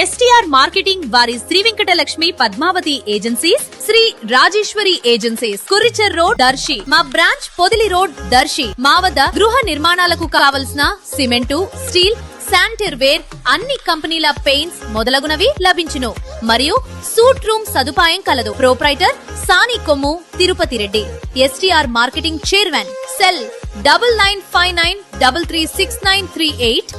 STR marketing వారి Sri Venkatalakshmi Padmavathi agencies, Sri Rajeshwari agencies, Kuricher road Darsi. మా branch Podili road Darsi. మా వద్ద గృహ నిర్మాణాలకు కావలసిన సిమెంటు, స్టీల్, శానిటరీ వేర్, అన్ని కంపెనీల పెయింట్స్ మొదలగునవి లభించును. మరియు సూట్ రూమ్ సదుపాయం కలదు. Proprietor Sani Kommu Tirupati Reddy. STR marketing chairman. Cell 9959336938.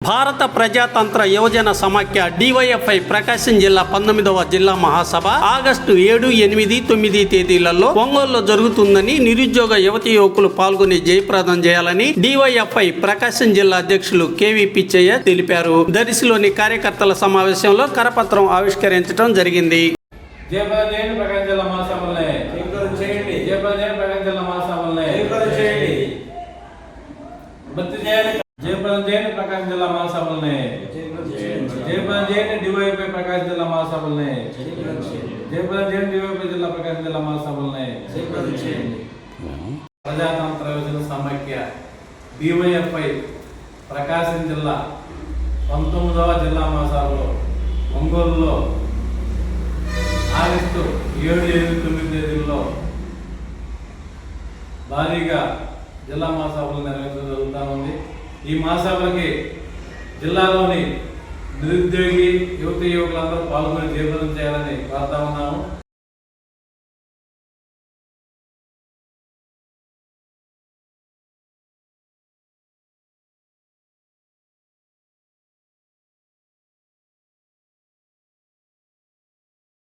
భారత ప్రజాతంత్ర యువజన సమాఖ్య డివైఎఫ్ఐ ప్రకాశం జిల్లా 19వ జిల్లా మహాసభ ఆగస్టు 7, 8, 9 తేదీలలో ఒంగోలులో జరుగుతుందని నిరుద్యోగ యువతి యువకులు పాల్గొని జయప్రదం చేయాలని డివైఎఫ్ఐ ప్రకాశం జిల్లా అధ్యక్షులు కేవీ పిచ్చయ్య తెలిపారు. దర్శిలోని కార్యకర్తల సమావేశంలో కరపత్రం ఆవిష్కరించడం జరిగింది. జయప్రదం చేయండి ప్రకాశం జిల్లా మహాసభల్ని. జయప్రదం చేయండి డివైఎఫ్ఐ ప్రకాశం జిల్లా మహాసభల్ని. జయప్రదం చేయండి డివైఎఫ్ఐ జిల్లా ప్రకాశం జిల్లా మహాసభల్ని. ప్రజాతంత్ర యువజన సమాఖ్య డివైఎఫ్ఐ ప్రకాశం జిల్లా 19వ జిల్లా మహాసభలో ఒంగోలులో ఆగస్టు 7, 8, 9 తేదీల్లో భారీగా జిల్లా మహాసభలు నిర్వహించడం జరుగుతూ ఉంది. ఈ మహాసభలకి జిల్లాలోని నిరుద్యోగి యువతి యువకులందరూ పాల్గొని జయప్రదం చేయాలని కోరుతా ఉన్నాము.